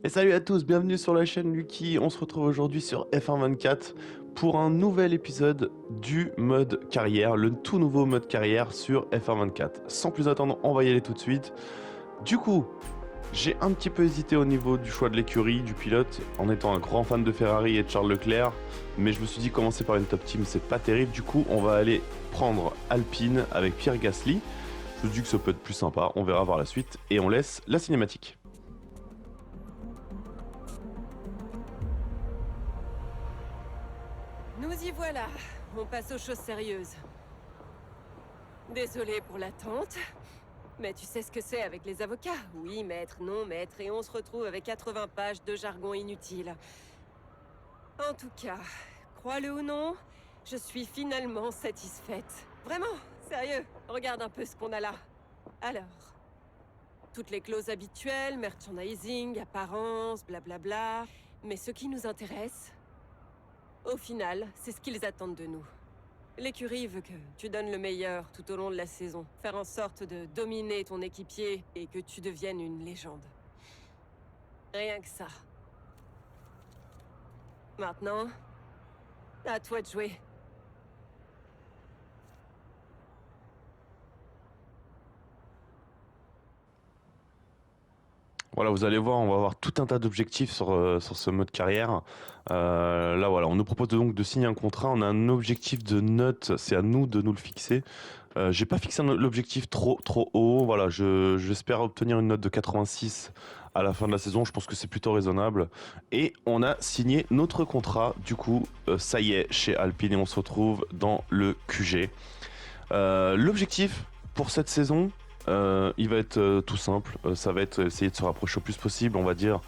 Et salut à tous, bienvenue sur la chaîne Lucky. On se retrouve aujourd'hui sur F1 24 pour un nouvel épisode du mode carrière, le tout nouveau mode carrière sur F1 24. Sans plus attendre, on va y aller tout de suite. Du coup, j'ai un petit peu hésité au niveau du choix de l'écurie, du pilote, en étant un grand fan de Ferrari et de Charles Leclerc, mais je me suis dit commencer par une top team, c'est pas terrible. Du coup, on va aller prendre Alpine avec Pierre Gasly. Je me dis que ça peut être plus sympa, on verra par la suite, et on laisse la cinématique. Nous y voilà. On passe aux choses sérieuses. Désolé pour l'attente, mais tu sais ce que c'est avec les avocats. Oui, maître, non, maître, et on se retrouve avec 80 pages de jargon inutile. En tout cas, crois-le ou non, je suis finalement satisfaite. Vraiment, sérieux, regarde un peu ce qu'on a là. Alors, toutes les clauses habituelles, merchandising, apparence, blablabla. Mais ce qui nous intéresse, au final, c'est ce qu'ils attendent de nous. L'écurie veut que tu donnes le meilleur tout au long de la saison. Faire en sorte de dominer ton équipier et que tu deviennes une légende. Rien que ça. Maintenant, à toi de jouer. Voilà, vous allez voir, on va avoir tout un tas d'objectifs sur ce mode carrière. Là, voilà, on nous propose donc de signer un contrat. On a un objectif de note, c'est à nous de nous le fixer. J'ai pas fixé l'objectif trop haut. Voilà, j'espère obtenir une note de 86 à la fin de la saison. Je pense que c'est plutôt raisonnable. Et on a signé notre contrat. Du coup, ça y est, chez Alpine, et on se retrouve dans le QG. L'objectif pour cette saison, il va être tout simple. Ça va être essayer de se rapprocher au plus possible, on va dire,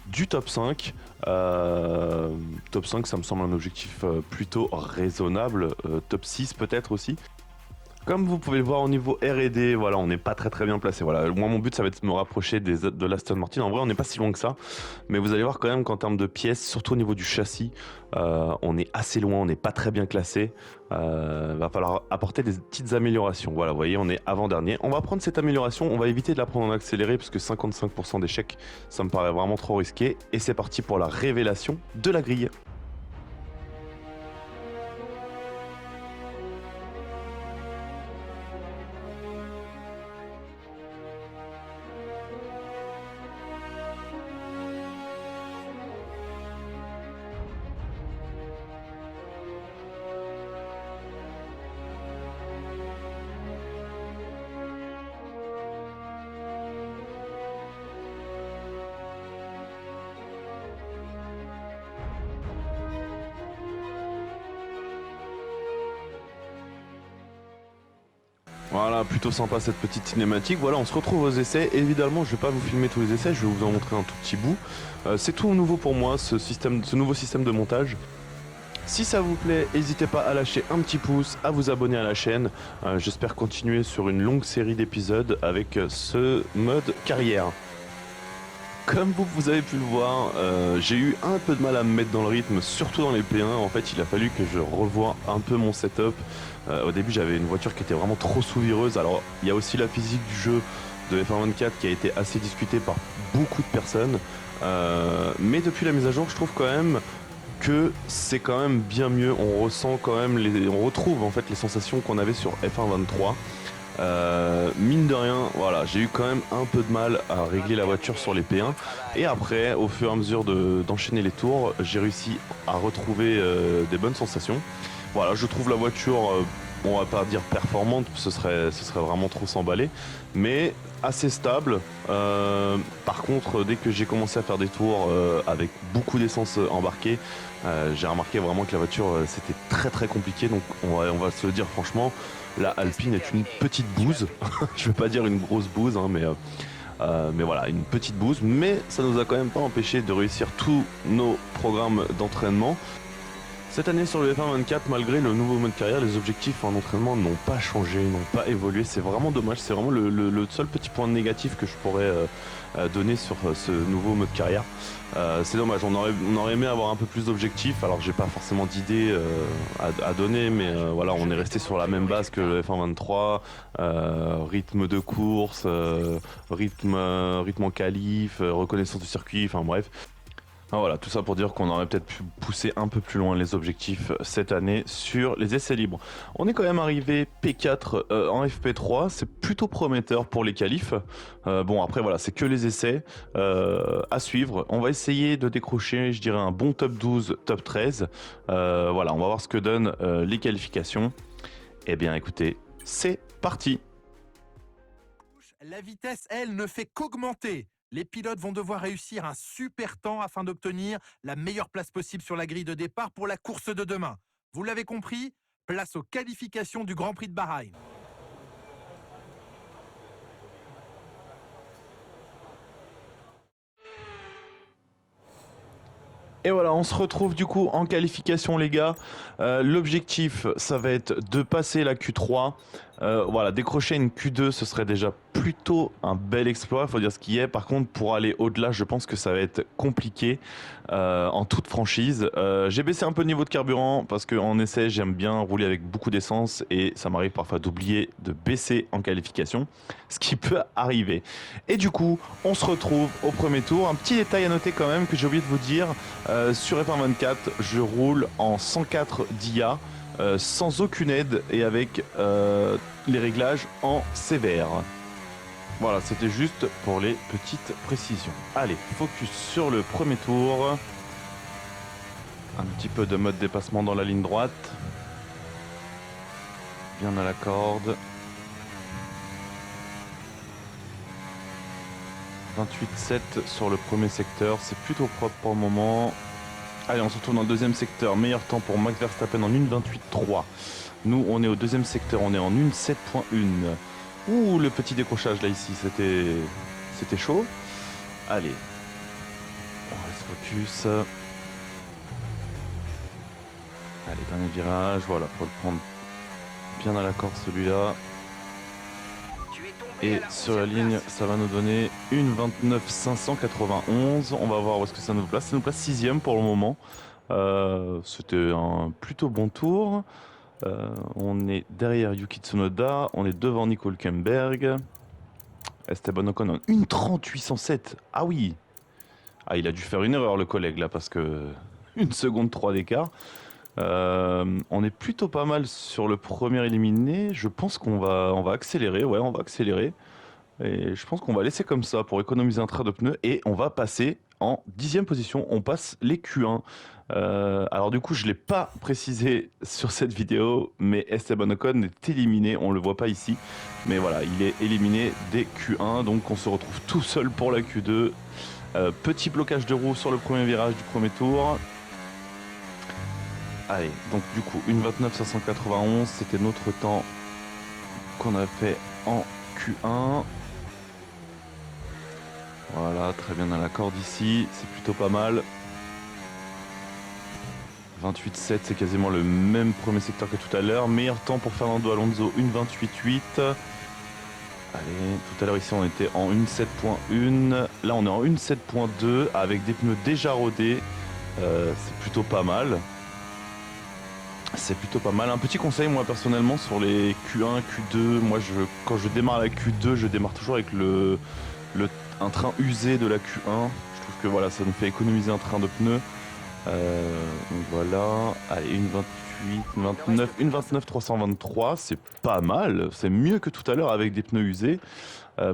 du top 5. Top 5, ça me semble un objectif plutôt raisonnable. Top 6 peut-être aussi. Comme vous pouvez le voir au niveau R&D, voilà, on n'est pas très bien placé. Voilà, moi mon but ça va être de me rapprocher de l'Aston Martin. En vrai, on n'est pas si loin que ça, mais vous allez voir quand même qu'en termes de pièces, surtout au niveau du châssis, on est assez loin, on n'est pas très bien classé. Va falloir apporter des petites améliorations. Voilà, vous voyez, on est avant-dernier. On va prendre cette amélioration, on va éviter de la prendre en accéléré parce que 55% d'échecs, ça me paraît vraiment trop risqué. Et c'est parti pour la révélation de la grille. Voilà, plutôt sympa cette petite cinématique. Voilà, on se retrouve aux essais. Évidemment, je vais pas vous filmer tous les essais, je vais vous en montrer un tout petit bout. C'est tout nouveau pour moi, ce nouveau système de montage. Si ça vous plaît, n'hésitez pas à lâcher un petit pouce, à vous abonner à la chaîne. J'espère continuer sur une longue série d'épisodes avec ce mode carrière. Comme vous avez pu le voir, j'ai eu un peu de mal à me mettre dans le rythme, surtout dans les P1. En fait, il a fallu que je revoie un peu mon setup. Au début, j'avais une voiture qui était vraiment trop sous-vireuse. Alors, il y a aussi la physique du jeu de F1 24 qui a été assez discutée par beaucoup de personnes. Mais depuis la mise à jour, je trouve quand même que c'est quand même bien mieux. On ressent quand même on retrouve en fait les sensations qu'on avait sur F1 23. Mine de rien, voilà, j'ai eu quand même un peu de mal à régler la voiture sur les P1. Et après, au fur et à mesure d'enchaîner les tours, j'ai réussi à retrouver des bonnes sensations. Voilà, je trouve la voiture, on va pas dire performante, ce serait vraiment trop s'emballer, mais assez stable. Par contre, dès que j'ai commencé à faire des tours avec beaucoup d'essence embarquée, j'ai remarqué vraiment que la voiture, c'était très compliqué. Donc on va se le dire franchement, la Alpine est une petite bouse. Je veux pas dire une grosse bouse, hein, mais voilà, une petite bouse. Mais ça nous a quand même pas empêché de réussir tous nos programmes d'entraînement. Cette année sur le F1 24, malgré le nouveau mode carrière, les objectifs en entraînement n'ont pas changé, n'ont pas évolué. C'est vraiment dommage, c'est vraiment le seul petit point négatif que je pourrais donner sur ce nouveau mode carrière. C'est dommage, on aurait aimé avoir un peu plus d'objectifs. Alors j'ai pas forcément d'idées à donner, mais voilà, on est resté sur la même base que le F1 23, rythme de course, rythme en qualif, reconnaissance du circuit, enfin bref. Ah, voilà, tout ça pour dire qu'on aurait peut-être pu pousser un peu plus loin les objectifs cette année sur les essais libres. On est quand même arrivé P4 en FP3, c'est plutôt prometteur pour les qualifs. Bon après voilà, c'est que les essais à suivre. On va essayer de décrocher, je dirais, un bon top 12, top 13. Voilà, on va voir ce que donnent les qualifications. Eh bien écoutez, c'est parti. La vitesse, elle, ne fait qu'augmenter. Les pilotes vont devoir réussir un super temps afin d'obtenir la meilleure place possible sur la grille de départ pour la course de demain. Vous l'avez compris, place aux qualifications du Grand Prix de Bahreïn. Et voilà, on se retrouve du coup en qualification les gars. L'objectif, ça va être de passer la Q3. Voilà, décrocher une Q2, ce serait déjà plutôt un bel exploit, faut dire ce qui est. Par contre, pour aller au-delà, je pense que ça va être compliqué en toute franchise. J'ai baissé un peu le niveau de carburant parce qu'en essai, j'aime bien rouler avec beaucoup d'essence et ça m'arrive parfois d'oublier de baisser en qualification, ce qui peut arriver. Et du coup, on se retrouve au premier tour. Un petit détail à noter quand même que j'ai oublié de vous dire, sur F1 24, je roule en 104 DIA. Sans aucune aide et avec les réglages en sévère. Voilà, c'était juste pour les petites précisions. Allez, focus sur le premier tour. Un petit peu de mode dépassement dans la ligne droite. Bien à la corde. 28,7 sur le premier secteur, c'est plutôt propre pour le moment. Allez, on se retrouve dans le deuxième secteur. Meilleur temps pour Max Verstappen en 1,28,3. Nous, on est au deuxième secteur, on est en 1,7,1. Ouh, le petit décrochage là ici, c'était chaud. Allez, on reste focus. Allez, dernier virage, voilà, faut le prendre bien à la corde celui-là. Et sur la ligne, ça va nous donner une 29,591. On va voir où est-ce que ça nous place. Ça nous place 6ème pour le moment. C'était un plutôt bon tour. On est derrière Yuki Tsunoda. On est devant Nico Hülkenberg. Esteban Ocon en 1,3807. Ah oui. Ah, il a dû faire une erreur le collègue là parce que 1 seconde 3 d'écart. On est plutôt pas mal sur le premier éliminé. Je pense qu'on va accélérer. Ouais, on va accélérer. Et je pense qu'on va laisser comme ça pour économiser un train de pneus. Et on va passer en 10e position. On passe les Q1. Alors du coup, je ne l'ai pas précisé sur cette vidéo, mais Esteban Ocon est éliminé. On ne le voit pas ici. Mais voilà, il est éliminé des Q1. Donc on se retrouve tout seul pour la Q2. Petit blocage de roue sur le premier virage du premier tour. Allez, donc du coup, 1,29,591, c'était notre temps qu'on a fait en Q1. Voilà, très bien à la corde ici, c'est plutôt pas mal. 28,7, c'est quasiment le même premier secteur que tout à l'heure. Meilleur temps pour Fernando Alonso, 1,28,8. Allez, tout à l'heure ici on était en 1,7,1. Là on est en 1,7,2 avec des pneus déjà rodés. C'est plutôt pas mal. C'est plutôt pas mal. Un petit conseil, moi personnellement, sur les Q1, Q2, moi quand je démarre la Q2, je démarre toujours avec un train usé de la Q1. Je trouve que voilà, ça nous fait économiser un train de pneus. Donc voilà, allez, 1,29, 323, c'est pas mal. C'est mieux que tout à l'heure avec des pneus usés.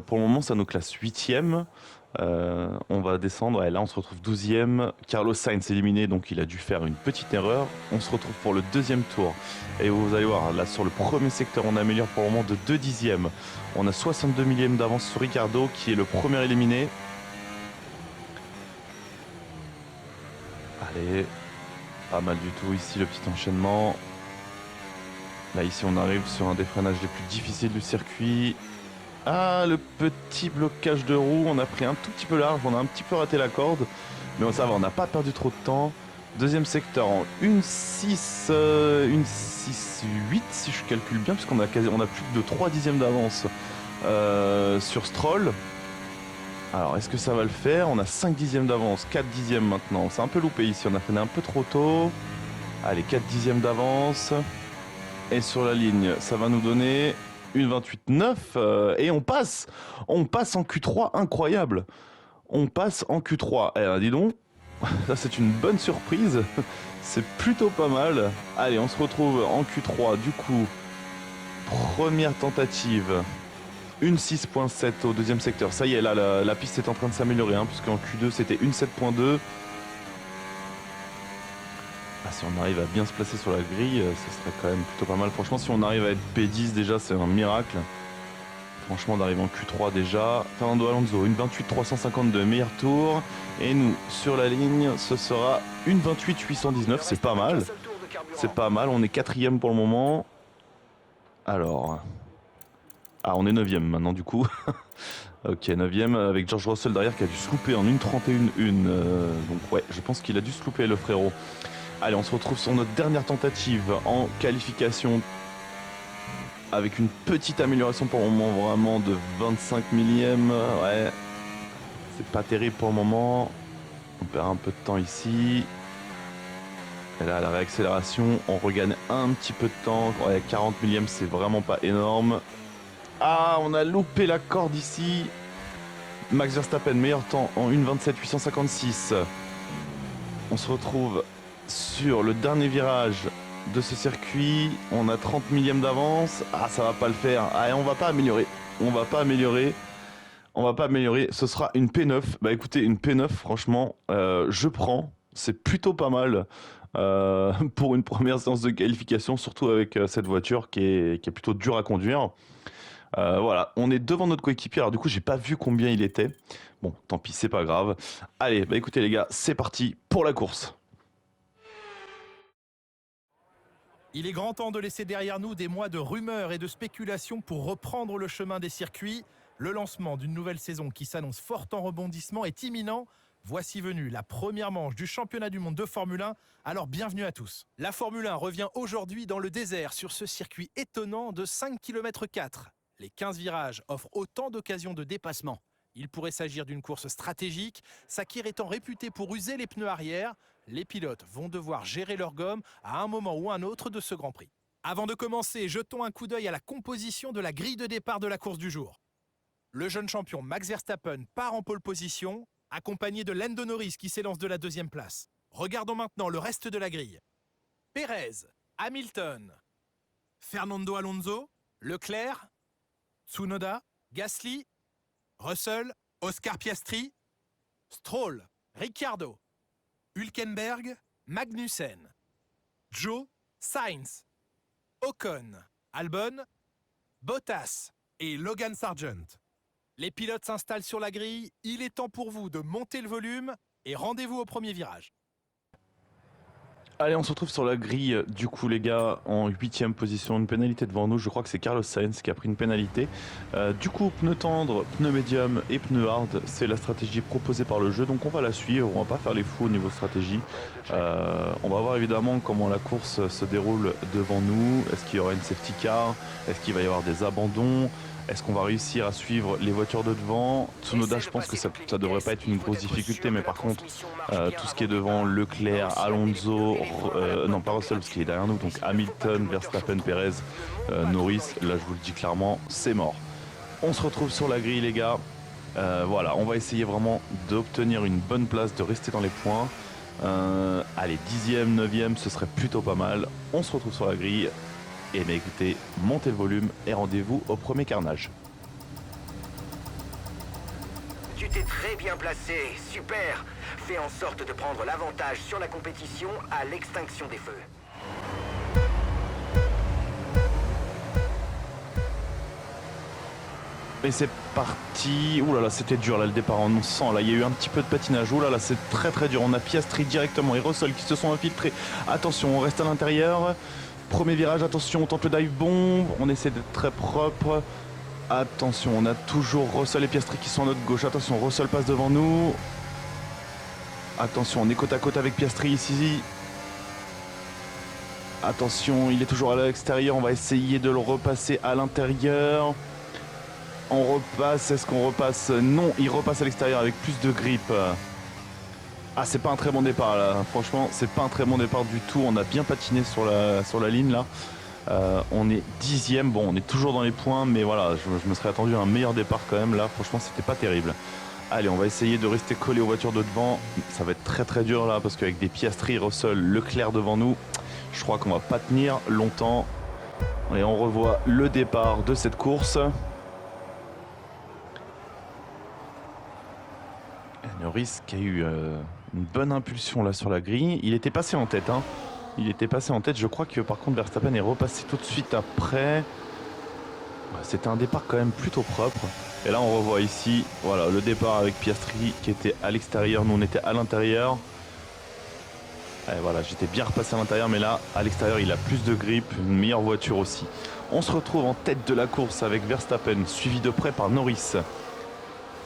Pour le moment, ça nous classe 8ème. On va descendre, et là on se retrouve 12ème. Carlos Sainz éliminé, donc il a dû faire une petite erreur. On se retrouve pour le deuxième tour. Et vous allez voir, là sur le premier secteur, on améliore pour le moment de 2 dixièmes. On a 62 millièmes d'avance sur Ricardo, qui est le premier éliminé. Allez, pas mal du tout ici le petit enchaînement. Là ici on arrive sur un des freinages les plus difficiles du circuit. Ah, le petit blocage de roue, on a pris un tout petit peu large, on a un petit peu raté la corde. Mais ça va, on n'a pas perdu trop de temps. Deuxième secteur en 1,6, 1,6,8 si je calcule bien, puisqu'on a, on a plus de 3 dixièmes d'avance sur Stroll. Alors est-ce que ça va le faire? On a 5 dixièmes d'avance, 4 dixièmes maintenant. C'est un peu loupé ici, on a freiné un peu trop tôt. Allez, 4 dixièmes d'avance. Et sur la ligne, ça va nous donner une 28,9 et on passe en Q3, incroyable. On passe en Q3. Eh, dis donc, ça c'est une bonne surprise. C'est plutôt pas mal. Allez, on se retrouve en Q3 du coup. Première tentative. Une 6.7 au deuxième secteur. Ça y est, là, la piste est en train de s'améliorer, hein, puisqu'en Q2 c'était une 7.2. Ah, si on arrive à bien se placer sur la grille, ce serait quand même plutôt pas mal. Franchement, si on arrive à être P10 déjà, c'est un miracle. Franchement, d'arriver en Q3 déjà. Fernando Alonso, une 28.352, meilleur tour. Et nous, sur la ligne, ce sera une 28.819. C'est pas mal. C'est pas mal. On est 4ème pour le moment. Alors. Ah, on est 9ème maintenant, du coup. Ok, 9ème avec George Russell derrière qui a dû se louper en 1.31.1. Donc, ouais, je pense qu'il a dû se louper, le frérot. Allez, on se retrouve sur notre dernière tentative en qualification avec une petite amélioration pour le moment, vraiment de 25 millièmes. Ouais, c'est pas terrible pour le moment. On perd un peu de temps ici. Et là, la réaccélération, on regagne un petit peu de temps. Ouais, 40 millièmes, c'est vraiment pas énorme. Ah, on a loupé la corde ici. Max Verstappen, meilleur temps en 1.27.856. On se retrouve sur le dernier virage de ce circuit. On a 30 millièmes d'avance. Ah, ça va pas le faire. Ah, on va pas améliorer. On va pas améliorer. On va pas améliorer. Ce sera une P9. Bah écoutez, une P9, franchement, je prends. C'est plutôt pas mal pour une première séance de qualification, surtout avec cette voiture qui est plutôt dure à conduire. Voilà, on est devant notre coéquipier. Alors du coup, j'ai pas vu combien il était. Bon, tant pis, c'est pas grave. Allez, bah écoutez les gars, c'est parti pour la course. Il est grand temps de laisser derrière nous des mois de rumeurs et de spéculations pour reprendre le chemin des circuits. Le lancement d'une nouvelle saison qui s'annonce forte en rebondissement est imminent. Voici venue la première manche du championnat du monde de Formule 1, alors bienvenue à tous. La Formule 1 revient aujourd'hui dans le désert sur ce circuit étonnant de 5 km 4. Les 15 virages offrent autant d'occasions de dépassement. Il pourrait s'agir d'une course stratégique, Sakir étant réputé pour user les pneus arrière. Les pilotes vont devoir gérer leur gomme à un moment ou un autre de ce Grand Prix. Avant de commencer, jetons un coup d'œil à la composition de la grille de départ de la course du jour. Le jeune champion Max Verstappen part en pole position, accompagné de Lando Norris qui s'élance de la deuxième place. Regardons maintenant le reste de la grille. Pérez, Hamilton, Fernando Alonso, Leclerc, Tsunoda, Gasly, Russell, Oscar Piastri, Stroll, Ricciardo, Hülkenberg, Magnussen, Joe, Sainz, Ocon, Albon, Bottas et Logan Sargent. Les pilotes s'installent sur la grille, il est temps pour vous de monter le volume et rendez-vous au premier virage. Allez, on se retrouve sur la grille, du coup les gars, en 8ème position, une pénalité devant nous, je crois que c'est Carlos Sainz qui a pris une pénalité. Du coup, pneu tendre, pneu médium et pneu hard, c'est la stratégie proposée par le jeu, donc on va la suivre, on va pas faire les fous au niveau stratégie. On va voir évidemment comment la course se déroule devant nous, est-ce qu'il y aura une safety car, est-ce qu'il va y avoir des abandons, est-ce qu'on va réussir à suivre les voitures de devant? Tsunoda, je pense que ça devrait pas être une grosse difficulté, mais par contre, tout ce qui est devant, Leclerc, Alonso, non pas Russell parce qu'il est derrière nous, donc Hamilton, Verstappen, Perez, Norris, là je vous le dis clairement, c'est mort. On se retrouve sur la grille les gars. Voilà, on va essayer vraiment d'obtenir une bonne place, de rester dans les points. Allez, 10e, 9e, ce serait plutôt pas mal. On se retrouve sur la grille. Et bien écoutez, montez le volume et rendez-vous au premier carnage. Tu t'es très bien placé, super. Fais en sorte de prendre l'avantage sur la compétition à l'extinction des feux. Et c'est parti. Ouh là là, c'était dur là le départ, on sent là, il y a eu un petit peu de patinage. Ouh là là, c'est très très dur. On a Piastri directement et Russell qui se sont infiltrés. Attention, on reste à l'intérieur. Premier virage, attention, on tente le dive bomb, on essaie d'être très propre. Attention, on a toujours Russell et Piastri qui sont à notre gauche. Attention, Russell passe devant nous. Attention, on est côte à côte avec Piastri ici. Attention, il est toujours à l'extérieur. On va essayer de le repasser à l'intérieur. On repasse. Est-ce qu'on repasse? Non, il repasse à l'extérieur avec plus de grip. Ah, c'est pas un très bon départ là. Franchement, c'est pas un très bon départ du tout. On a bien patiné sur la ligne là. On est 10e. Bon, on est toujours dans les points, mais voilà, je me serais attendu à un meilleur départ quand même. Là, franchement, c'était pas terrible. Allez, on va essayer de rester collé aux voitures de devant. Ça va être très très dur là, parce qu'avec des Piastri, Russell, Leclerc devant nous, je crois qu'on va pas tenir longtemps. Et on revoit le départ de cette course. Et Norris qui a eu une bonne impulsion là sur la grille. Il était passé en tête, hein. Il était passé en tête. Je crois que par contre Verstappen est repassé tout de suite après. C'était un départ quand même plutôt propre. Et là on revoit ici, voilà, le départ avec Piastri qui était à l'extérieur. Nous on était à l'intérieur. Et voilà, j'étais bien repassé à l'intérieur, mais là à l'extérieur il a plus de grip, une meilleure voiture aussi. On se retrouve en tête de la course avec Verstappen, suivi de près par Norris.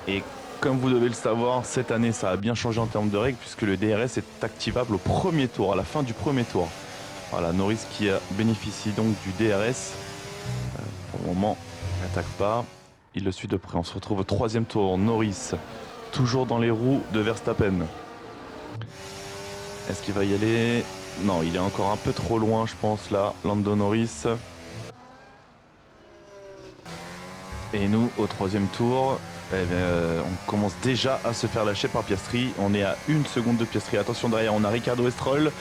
Et comme vous devez le savoir, cette année ça a bien changé en termes de règles, puisque le DRS est activable au premier tour, à la fin du premier tour. Voilà, Norris qui bénéficie donc du DRS. Pour le moment, il n'attaque pas. Il le suit de près. On se retrouve au troisième tour. Norris, toujours dans les roues de Verstappen. Est-ce qu'il va y aller? Non, il est encore un peu trop loin, je pense, là, Lando Norris. Et nous, au troisième tour, eh bien, on commence déjà à se faire lâcher par Piastri. On est à 1 seconde de Piastri. Attention, derrière, on a Ricciardo et Stroll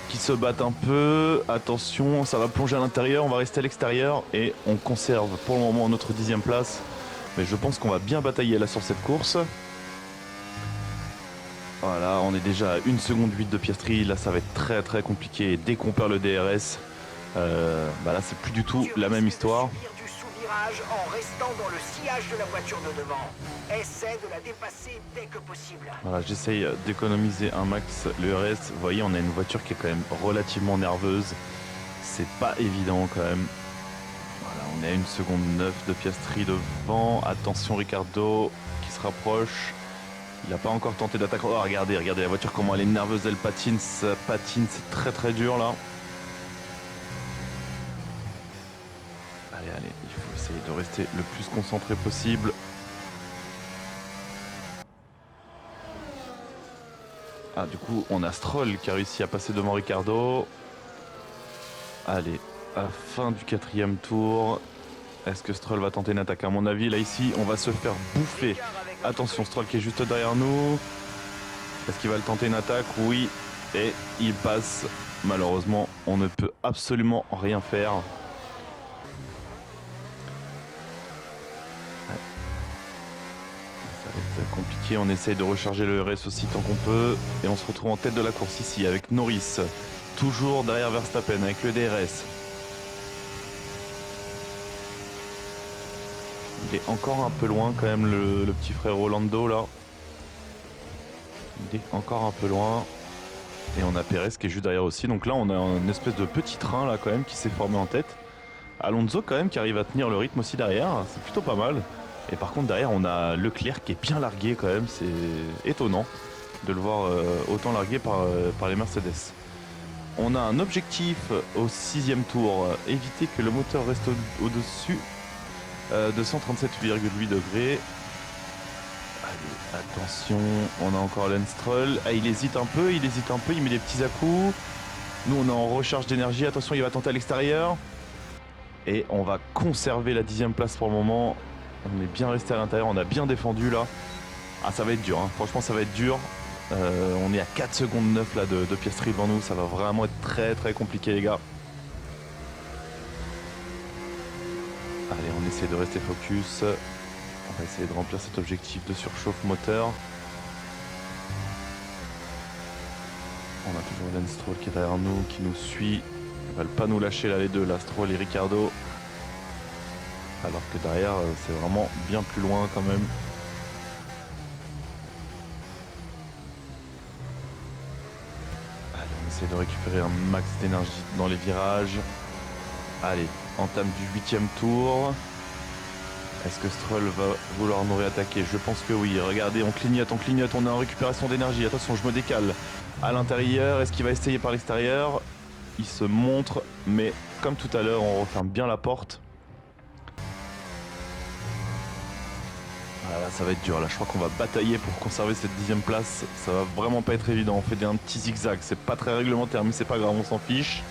qui se battent un peu. Attention, ça va plonger à l'intérieur. On va rester à l'extérieur et on conserve pour le moment notre 10e place. Mais je pense qu'on va bien batailler là sur cette course. Voilà, on est déjà à 1 seconde 8 de Piastri. Là, ça va être très très compliqué. Dès qu'on perd le DRS, là, c'est plus du tout la même histoire. En restant dans le sillage de la voiture de devant. Essaie de la dépasser dès que possible. Voilà, j'essaye d'économiser un max le RS. Vous voyez, on a une voiture qui est quand même relativement nerveuse. C'est pas évident quand même. Voilà, on est à 1 seconde 9 de Piastri devant. Attention, Ricciardo qui se rapproche. Il n'a pas encore tenté d'attaque. Oh, regardez la voiture, comment elle est nerveuse, elle patine. Ça patine, c'est très très dur là. Allez, il faut essayer de rester le plus concentré possible. Ah, du coup, on a Stroll qui a réussi à passer devant Ricciardo. Allez, à la fin du 4e tour, est-ce que Stroll va tenter une attaque? À mon avis, là, ici, on va se faire bouffer. Attention, Stroll qui est juste derrière nous. Est-ce qu'il va le tenter une attaque? Oui, et il passe. Malheureusement, on ne peut absolument rien faire. Compliqué, on essaye de recharger le RS aussi tant qu'on peut et on se retrouve en tête de la course ici avec Norris, toujours derrière Verstappen avec le DRS. Il est encore un peu loin quand même le petit frère Rolando là. Il est encore un peu loin et on a Perez qui est juste derrière aussi, donc là on a une espèce de petit train là quand même qui s'est formé en tête. Alonso quand même qui arrive à tenir le rythme aussi derrière, c'est plutôt pas mal. Et par contre derrière on a Leclerc qui est bien largué quand même, c'est étonnant de le voir autant largué par les Mercedes. On a un objectif au 6e tour, éviter que le moteur reste au-dessus de 137,8 degrés. Allez, attention, on a encore Lance Stroll. Ah, il hésite un peu, il met des petits à-coups. Nous on est en recharge d'énergie, attention il va tenter à l'extérieur. Et on va conserver la 10e place pour le moment. On est bien resté à l'intérieur, on a bien défendu là. Ah, ça va être dur, hein. Franchement ça va être dur. On est à 4 secondes 9 là de Piastri devant nous, ça va vraiment être très très compliqué les gars. Allez, on essaie de rester focus. On va essayer de remplir cet objectif de surchauffe moteur. On a toujours Lance Stroll qui est derrière nous, qui nous suit. Ils veulent pas nous lâcher là les deux, là, Stroll et Ricciardo. Alors que derrière, c'est vraiment bien plus loin quand même. Allez, on essaie de récupérer un max d'énergie dans les virages. Allez, entame du 8e tour. Est-ce que Stroll va vouloir nous réattaquer? Je pense que oui. Regardez, on clignote, on est en récupération d'énergie. Attention, je me décale. À l'intérieur, est-ce qu'il va essayer par l'extérieur? Il se montre, mais comme tout à l'heure, on referme bien la porte. Voilà, ça va être dur. Là, je crois qu'on va batailler pour conserver cette 10e place. Ça va vraiment pas être évident. On fait un petit zigzag. C'est pas très réglementaire, mais c'est pas grave, on s'en fiche.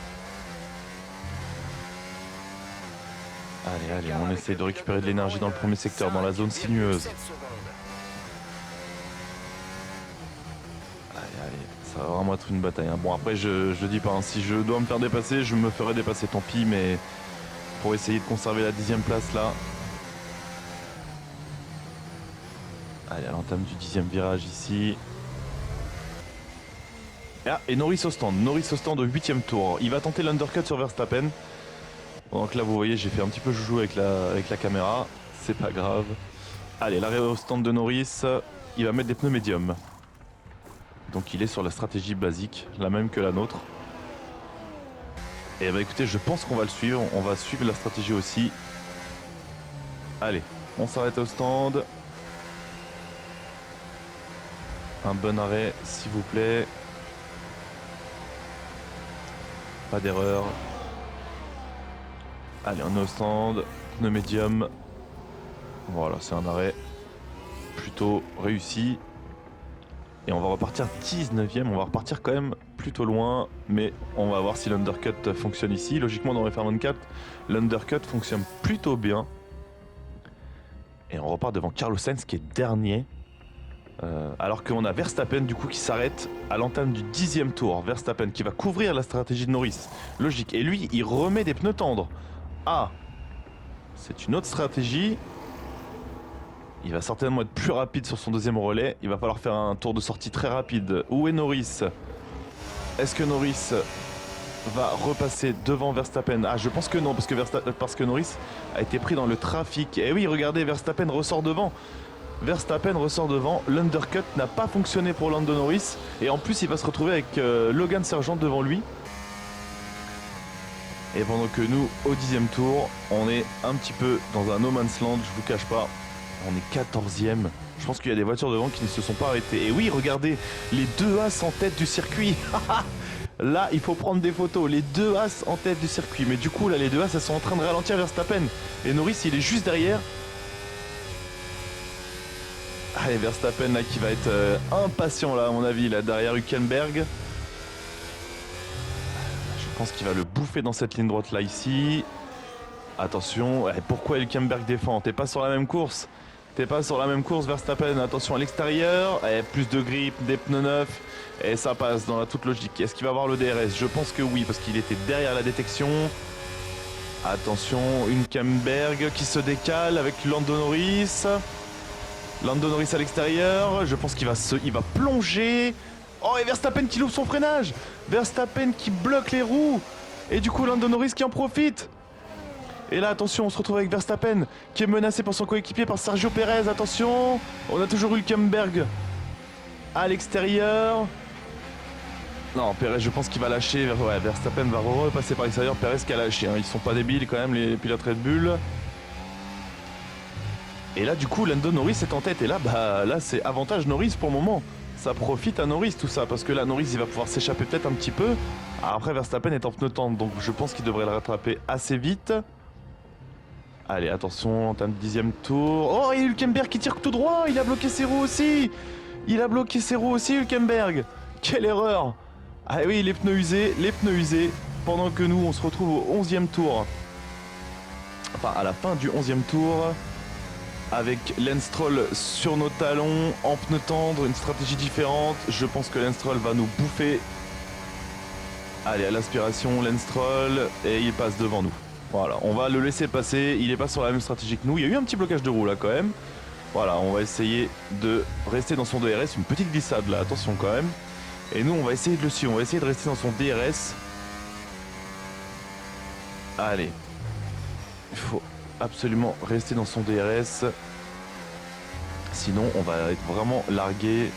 Allez, on essaye de récupérer de l'énergie dans le premier secteur, dans la zone sinueuse. Allez, ça va vraiment être une bataille. Hein. Bon, après, je dis pas, hein, si je dois me faire dépasser, je me ferai dépasser, tant pis, mais pour essayer de conserver la 10e place là. Allez, à l'entame du 10e virage ici. Et Norris au stand au 8e tour. Il va tenter l'undercut sur Verstappen. Donc là vous voyez j'ai fait un petit peu joujou avec la caméra, c'est pas grave. Allez, l'arrêt au stand de Norris, il va mettre des pneus médiums. Donc il est sur la stratégie basique, la même que la nôtre. Et bah écoutez, je pense qu'on va le suivre, on va suivre la stratégie aussi. Allez, on s'arrête au stand. Un bon arrêt s'il vous plaît. Pas d'erreur. Allez, on est au stand, pneu médium. Voilà, c'est un arrêt plutôt réussi. Et on va repartir 19e, on va repartir quand même plutôt loin. Mais on va voir si l'undercut fonctionne ici. Logiquement, dans F1-24, l'undercut fonctionne plutôt bien. Et on repart devant Carlos Sainz qui est dernier. Alors qu'on a Verstappen du coup qui s'arrête à l'entame du 10e tour. Verstappen qui va couvrir la stratégie de Norris. Logique. Et lui, il remet des pneus tendres. Ah, c'est une autre stratégie. Il va certainement être plus rapide sur son deuxième relais. Il va falloir faire un tour de sortie très rapide. Où est Norris? Est-ce que Norris va repasser devant Verstappen? Ah, je pense que non, parce que Norris a été pris dans le trafic. Et oui, regardez, Verstappen ressort devant. L'undercut n'a pas fonctionné pour Lando Norris. Et en plus, il va se retrouver avec Logan Sargent devant lui. Et pendant que nous, au 10e tour, on est un petit peu dans un no man's land, je vous cache pas. On est 14e. Je pense qu'il y a des voitures devant qui ne se sont pas arrêtées. Et oui, regardez, les deux As en tête du circuit. Là, il faut prendre des photos. Les deux As en tête du circuit. Mais du coup, là, les deux As, elles sont en train de ralentir Verstappen. Et Norris, il est juste derrière. Allez, Verstappen, là, qui va être impatient, là, à mon avis, là, derrière Hülkenberg. Je pense qu'il va le bouffer dans cette ligne droite là ici. Attention, pourquoi Hülkenberg défend? T'es pas sur la même course. Verstappen, attention à l'extérieur. Plus de grip, des pneus neufs. Et ça passe dans la toute logique. Est-ce qu'il va avoir le DRS? Je pense que oui, parce qu'il était derrière la détection. Attention, Hülkenberg qui se décale avec Lando Norris. Lando Norris à l'extérieur. Je pense qu'il va plonger. Oh, et Verstappen qui loupe son freinage. Verstappen qui bloque les roues. Et du coup, Lando Norris qui en profite. Et là, attention, on se retrouve avec Verstappen qui est menacé par son coéquipier, par Sergio Pérez. Attention, on a toujours Hülkenberg à l'extérieur. Non, Pérez, je pense qu'il va lâcher. Ouais, Verstappen va repasser par l'extérieur. Pérez qui a lâché. Hein. Ils sont pas débiles quand même, les pilotes Red Bull. Et là, du coup, Lando Norris est en tête. Et là, là c'est avantage Norris pour le moment. Ça profite à Norris tout ça, parce que là Norris il va pouvoir s'échapper peut-être un petit peu. Après Verstappen est en pneu tendre, donc je pense qu'il devrait le rattraper assez vite. Allez, attention, en termes de 10e tour. Oh, et Hülkenberg qui tire tout droit, il a bloqué ses roues aussi. Hülkenberg. Quelle erreur. Ah oui, les pneus usés, pendant que nous on se retrouve au 11e tour. Enfin, à la fin du 11e tour. Avec Lance Stroll sur nos talons, en pneu tendre, une stratégie différente. Je pense que Lance Stroll va nous bouffer. Allez, à l'aspiration, Lance Stroll, et il passe devant nous. Voilà, on va le laisser passer, il n'est pas sur la même stratégie que nous. Il y a eu un petit blocage de roue là quand même. Voilà, on va essayer de rester dans son DRS, une petite glissade là, attention quand même. Et nous, on va essayer de le suivre, on va essayer de rester dans son DRS. Allez, il faut absolument rester dans son DRS. Sinon, on va être vraiment largué.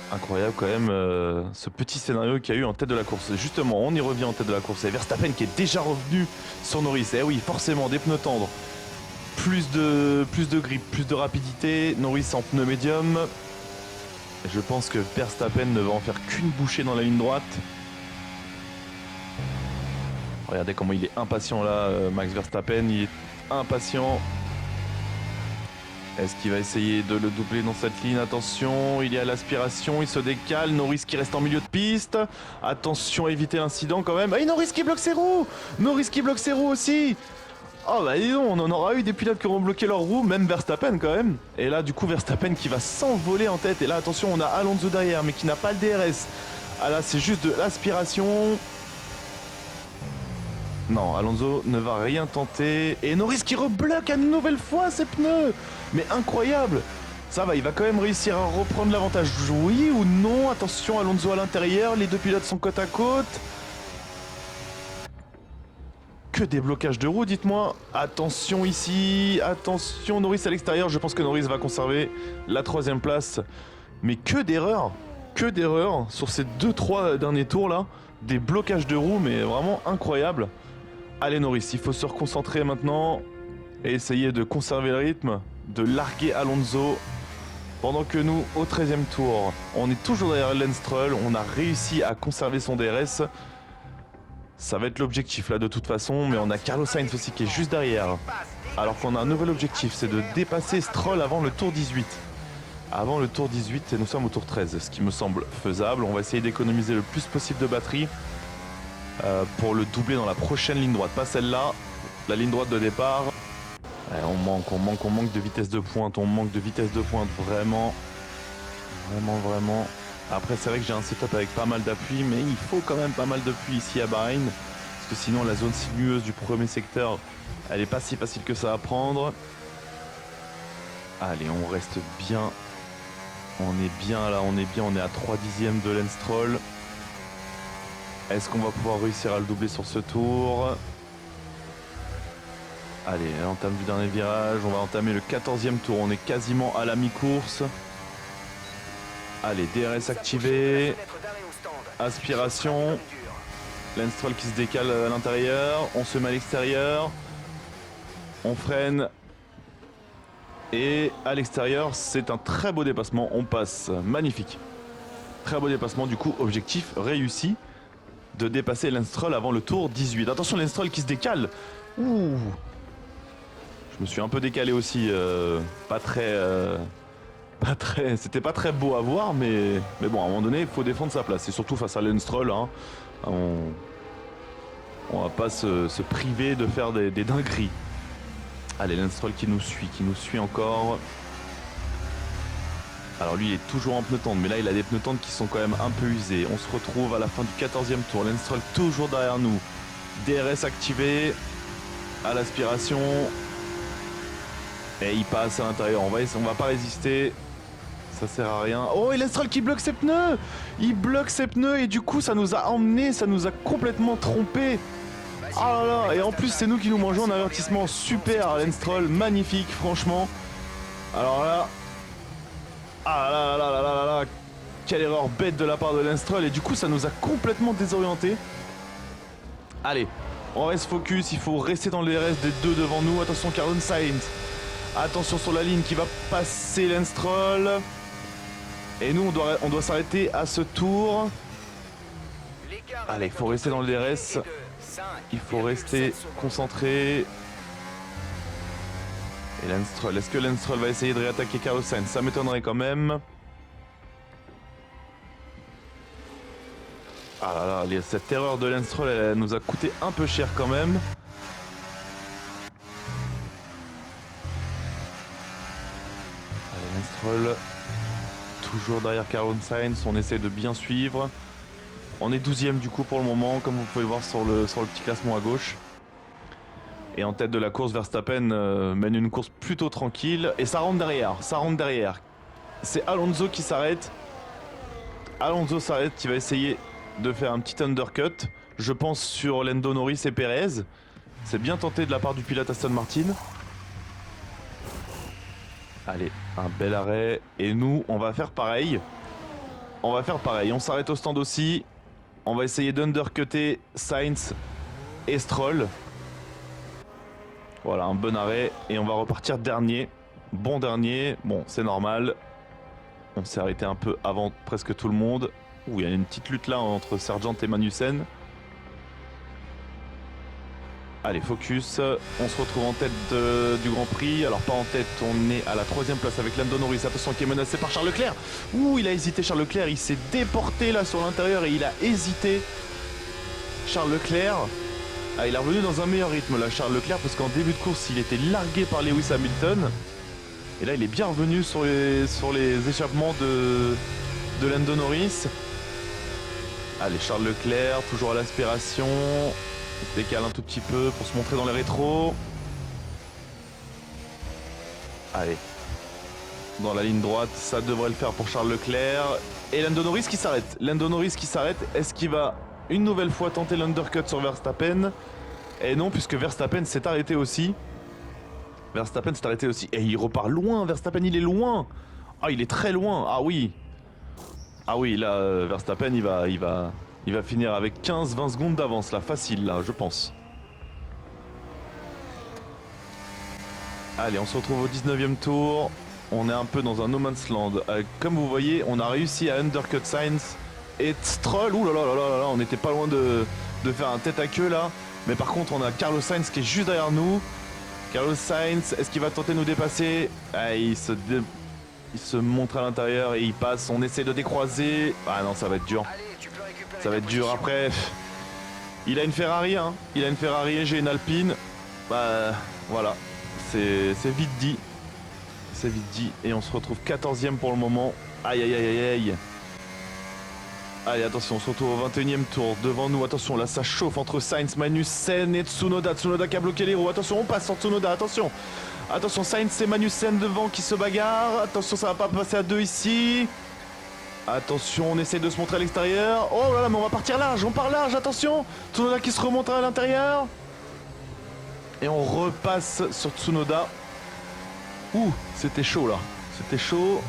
Incroyable quand même ce petit scénario qu'il y a eu en tête de la course. Justement, on y revient en tête de la course. Et Verstappen qui est déjà revenu sur Norris. Eh oui, forcément, des pneus tendres. Plus de grip, plus de rapidité. Norris en pneu médium. Je pense que Verstappen ne va en faire qu'une bouchée dans la ligne droite. Regardez comment il est impatient là, Max Verstappen. Il est impatient. Est-ce qu'il va essayer de le doubler dans cette ligne? Attention, il est à l'aspiration, il se décale. Norris qui reste en milieu de piste. Attention à éviter l'incident quand même. Et Norris qui bloque ses roues! Norris qui bloque ses roues aussi! Oh bah dis donc, on en aura eu des pilotes qui auront bloqué leurs roues, même Verstappen quand même. Et là du coup Verstappen qui va s'envoler en tête. Et là attention, on a Alonso derrière mais qui n'a pas le DRS. Ah là c'est juste de l'aspiration. Non, Alonso ne va rien tenter. Et Norris qui rebloque une nouvelle fois ses pneus. Mais incroyable. Ça va, il va quand même réussir à reprendre l'avantage. Oui ou non? Attention, Alonso à l'intérieur. Les deux pilotes sont côte à côte. Que des blocages de roues, dites-moi. Attention ici. Attention, Norris à l'extérieur. Je pense que Norris va conserver la 3ème place. Mais que d'erreurs. Que d'erreurs sur ces 2-3 derniers tours là. Des blocages de roues, mais vraiment incroyable. Allez Norris, il faut se reconcentrer maintenant et essayer de conserver le rythme, de larguer Alonso. Pendant que nous, au 13e tour, on est toujours derrière Lance Stroll, on a réussi à conserver son DRS. Ça va être l'objectif là de toute façon, mais on a Carlos Sainz aussi qui est juste derrière. Alors qu'on a un nouvel objectif, c'est de dépasser Stroll avant le tour 18. Avant le tour 18 et nous sommes au tour 13, ce qui me semble faisable. On va essayer d'économiser le plus possible de batterie. Pour le doubler dans la prochaine ligne droite, pas celle-là, la ligne droite de départ. Ouais, on manque de vitesse de pointe, vraiment. Après c'est vrai que j'ai un setup avec pas mal d'appui, mais il faut quand même pas mal d'appui ici à Bahreïn, parce que sinon la zone sinueuse du premier secteur, elle est pas si facile que ça à prendre. Allez, on reste bien, on est bien là, on est à 3 dixièmes de Lance Stroll. Est-ce qu'on va pouvoir réussir à le doubler sur ce tour? Allez, l'entame du dernier virage. On va entamer le 14e tour. On est quasiment à la mi-course. Allez, DRS activé. Aspiration. Lance Stroll qui se décale à l'intérieur. On se met à l'extérieur. On freine. Et à l'extérieur, c'est un très beau dépassement. On passe. Magnifique. Très beau dépassement. Du coup, objectif réussi. De dépasser Lance Stroll avant le tour 18. Attention, Lance Stroll qui se décale. Ouh. Je me suis un peu décalé aussi. Pas très. C'était pas très beau à voir, mais bon, à un moment donné, il faut défendre sa place. Et surtout face à Lance Stroll, hein, on va pas se priver de faire des dingueries. Allez, Lance Stroll qui nous suit encore. Alors lui il est toujours en pneu tendre, mais là il a des pneus tendres qui sont quand même un peu usés. On se retrouve à la fin du 14e tour. Lance Stroll toujours derrière nous. DRS activé. À l'aspiration. Et il passe à l'intérieur. On va pas résister. Ça sert à rien. Oh, et Lance Stroll qui bloque ses pneus. Il bloque ses pneus et du coup ça nous a emmené, ça nous a complètement trompé. Ah là là, et en plus c'est nous qui nous mangeons un avertissement. Super Lance Stroll, magnifique franchement. Alors là. Ah là là là là là là, quelle erreur bête de la part de Lance Stroll, et du coup ça nous a complètement désorientés. Allez, on reste focus, il faut rester dans le DRS des deux devant nous. Attention Carlos Sainz, attention sur la ligne qui va passer Lance Stroll. Et nous on doit s'arrêter à ce tour. Allez, il faut rester dans le DRS, il faut rester concentré. Et Lance Stroll, est-ce que Lance Stroll va essayer de réattaquer Carlos Sainz? Ça m'étonnerait quand même. Ah là là, cette erreur de Lance Stroll, elle nous a coûté un peu cher quand même. Allez, Lance Stroll, toujours derrière Carlos Sainz, on essaie de bien suivre. On est 12e du coup pour le moment, comme vous pouvez voir sur le petit classement à gauche. Et en tête de la course, Verstappen mène une course plutôt tranquille. Et ça rentre derrière, C'est Alonso qui s'arrête. Alonso s'arrête, qui va essayer de faire un petit undercut. Je pense sur Lando Norris et Perez. C'est bien tenté de la part du pilote Aston Martin. Allez, un bel arrêt. Et nous, on va faire pareil. on va faire pareil. On s'arrête au stand aussi. On va essayer d'undercutter Sainz et Stroll. Voilà, un bon arrêt. Et on va repartir dernier. Bon dernier. Bon, c'est normal. On s'est arrêté un peu avant presque tout le monde. Ouh, il y a une petite lutte là entre Sargent et Magnussen. Allez, focus. On se retrouve en tête du Grand Prix. Alors, pas en tête, on est à la 3e place avec Lando Norris. Attention, qui est menacé par Charles Leclerc. Ouh, il a hésité, Charles Leclerc. Il s'est déporté là sur l'intérieur et il a hésité. Charles Leclerc. Ah, il est revenu dans un meilleur rythme là, Charles Leclerc, parce qu'en début de course, il était largué par Lewis Hamilton. Et là, il est bien revenu sur les échappements de Lando Norris. Allez, Charles Leclerc, toujours à l'aspiration. Il se décale un tout petit peu pour se montrer dans les rétros. Allez. Dans la ligne droite, ça devrait le faire pour Charles Leclerc. Et Lando Norris qui s'arrête. Lando Norris qui s'arrête. Est-ce qu'il va une nouvelle fois tenter l'undercut sur Verstappen? Et non, puisque Verstappen s'est arrêté aussi. Verstappen s'est arrêté aussi. Et il repart loin. Verstappen, il est loin. Ah, il est très loin. Ah oui. Ah oui, là, Verstappen, il va finir avec 15-20 secondes d'avance, là, facile, là, je pense. Allez, on se retrouve au 19e tour. On est un peu dans un no man's land. Comme vous voyez, on a réussi à undercut Sainz et Stroll. Ouh là là là là là, on n'était pas loin de faire un tête à queue, là. Mais par contre, on a Carlos Sainz qui est juste derrière nous. Carlos Sainz, est-ce qu'il va tenter de nous dépasser? Ah, il se montre à l'intérieur et il passe. On essaie de décroiser. Ah non, ça va être dur. Ça va être dur. Après, il a une Ferrari, hein. Il a une Ferrari et j'ai une Alpine. Bah voilà, c'est vite dit. C'est vite dit. Et on se retrouve 14e pour le moment. Aïe aïe aïe aïe aïe. Allez, attention, on se retrouve au 21e tour. Devant nous, attention, là ça chauffe entre Sainz, Magnussen et Tsunoda. Tsunoda qui a bloqué les roues. Attention, on passe sur Tsunoda, attention. Attention, Sainz et Magnussen devant qui se bagarrent. Attention, ça va pas passer à 2 ici. Attention, on essaie de se montrer à l'extérieur. Oh là là, mais on va partir large, on part large, attention. Tsunoda qui se remonte à l'intérieur. Et on repasse sur Tsunoda. Ouh, c'était chaud là. C'était chaud.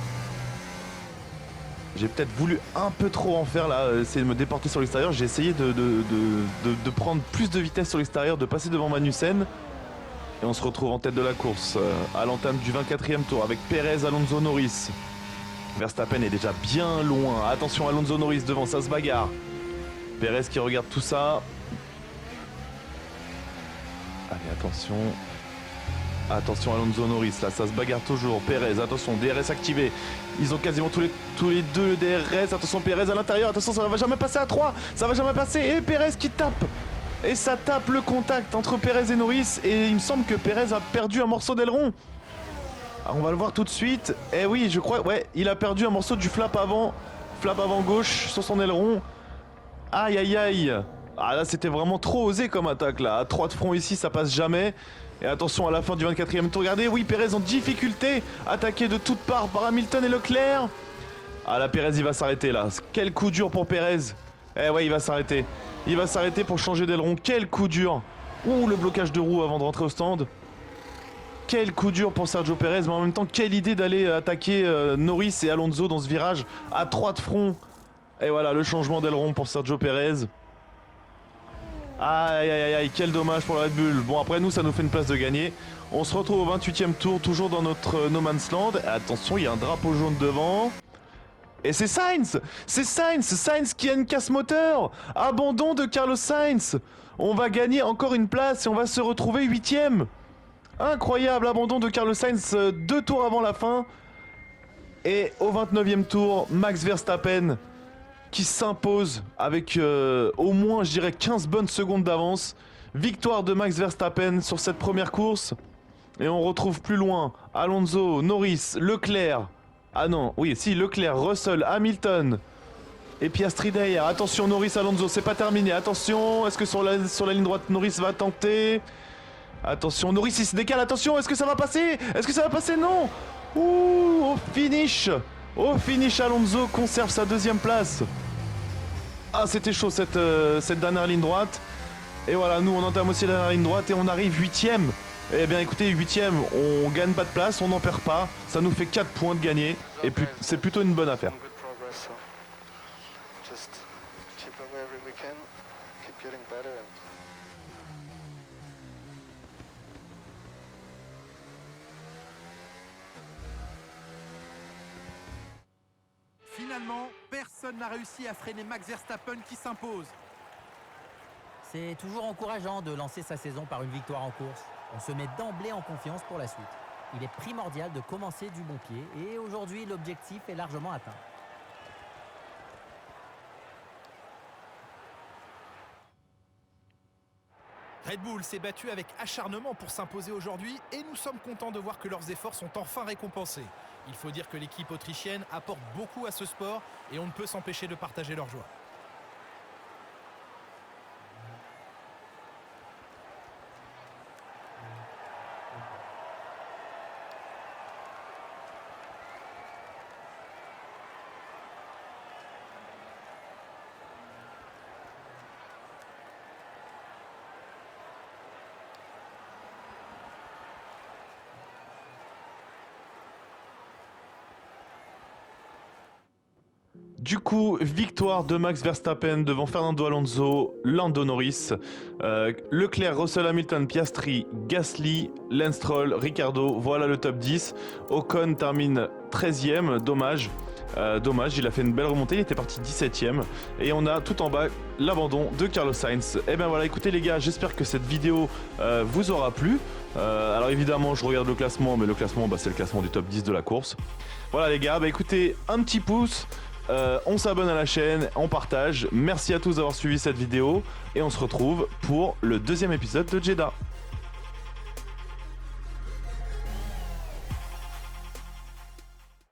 J'ai peut-être voulu un peu trop en faire là, essayer de me déporter sur l'extérieur. J'ai essayé de prendre plus de vitesse sur l'extérieur, de passer devant Magnussen. Et on se retrouve en tête de la course à l'entame du 24e tour avec Perez, Alonso, Norris. Verstappen est déjà bien loin. Attention, Alonso Norris devant, ça se bagarre. Perez qui regarde tout ça. Allez, attention. Attention, Alonso Norris, là, ça se bagarre toujours. Perez, attention, DRS activé. Ils ont quasiment tous les deux le DRS. Attention, Perez à l'intérieur. Attention, ça va jamais passer à 3. Ça va jamais passer. Et Perez qui tape. Et ça tape le contact entre Perez et Norris. Et il me semble que Perez a perdu un morceau d'aileron. On va le voir tout de suite. Eh oui, je crois, ouais, il a perdu un morceau du flap avant gauche sur son aileron. Aïe aïe aïe. Ah là, c'était vraiment trop osé comme attaque là. À 3 de front ici, ça passe jamais. Et attention à la fin du 24e tour. Regardez, oui, Perez en difficulté. Attaqué de toutes parts par Hamilton et Leclerc. Ah là, Perez, il va s'arrêter là. Quel coup dur pour Perez. Eh ouais, il va s'arrêter. Il va s'arrêter pour changer d'aileron. Quel coup dur. Ouh, le blocage de roue avant de rentrer au stand. Quel coup dur pour Sergio Perez, mais en même temps, quelle idée d'aller attaquer Norris et Alonso dans ce virage à 3 de front. Et voilà, le changement d'aileron pour Sergio Perez. Aïe aïe aïe, quel dommage pour la Red Bull. Bon, après nous, ça nous fait une place de gagner. On se retrouve au 28e tour, toujours dans notre No Man's Land. Et attention, il y a un drapeau jaune devant. Et c'est Sainz. C'est Sainz. Sainz qui a une casse moteur. Abandon de Carlos Sainz. On va gagner encore une place et on va se retrouver 8e. Incroyable abandon de Carlos Sainz 2 tours avant la fin. Et au 29e tour, Max Verstappen qui s'impose avec au moins, je dirais, 15 bonnes secondes d'avance. Victoire de Max Verstappen sur cette première course. Et on retrouve plus loin Alonso, Norris, Leclerc. Ah non, oui, si, Leclerc, Russell, Hamilton et Piastri derrière. Attention, Norris, Alonso, c'est pas terminé. Attention, est-ce que sur la ligne droite, Norris va tenter? Attention, Norris il se décale, attention, est-ce que ça va passer? Est-ce que ça va passer? Non. Ouh, au finish, Alonso conserve sa 2e place. Ah, c'était chaud cette dernière ligne droite. Et voilà, nous on entame aussi la dernière ligne droite et on arrive 8e. Eh bien écoutez, 8e, on gagne pas de place, on n'en perd pas. Ça nous fait 4 points de gagner et c'est plutôt une bonne affaire. just chip away every weekend, keep getting better. Finalement, personne n'a réussi à freiner Max Verstappen qui s'impose. C'est toujours encourageant de lancer sa saison par une victoire en course. On se met d'emblée en confiance pour la suite. Il est primordial de commencer du bon pied et aujourd'hui l'objectif est largement atteint. Red Bull s'est battu avec acharnement pour s'imposer aujourd'hui et nous sommes contents de voir que leurs efforts sont enfin récompensés. Il faut dire que l'équipe autrichienne apporte beaucoup à ce sport et on ne peut s'empêcher de partager leur joie. Du coup, victoire de Max Verstappen devant Fernando Alonso, Lando Norris, Leclerc, Russell Hamilton, Piastri, Gasly, Lance Stroll, Ricciardo, voilà le top 10. Ocon termine 13e, dommage. Il a fait une belle remontée, il était parti 17e. Et on a tout en bas l'abandon de Carlos Sainz. Et ben voilà, écoutez les gars, j'espère que cette vidéo vous aura plu. Alors évidemment, je regarde le classement, mais le classement, c'est le classement du top 10 de la course. Voilà les gars, écoutez, un petit pouce. On s'abonne à la chaîne, on partage. Merci à tous d'avoir suivi cette vidéo et on se retrouve pour le deuxième épisode de Jeddah.